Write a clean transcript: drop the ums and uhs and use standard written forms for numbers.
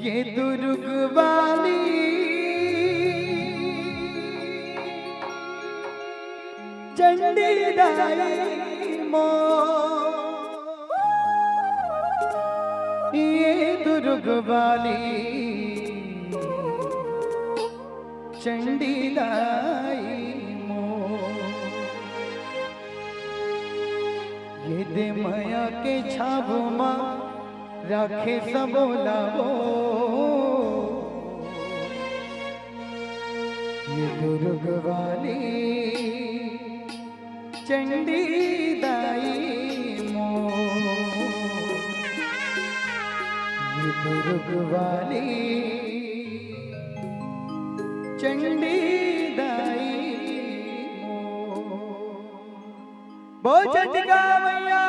ये दुर्ग वाली चंडी दाई मो, ये दुर्ग वाली चंडी दाई मो, ये दे माया के छाबमा राखे सबोलावो, ये दुर्ग वाली चंडी दाई मो, ये दुर्ग वाली चंडी दाई मो। बोल चंडिका मैया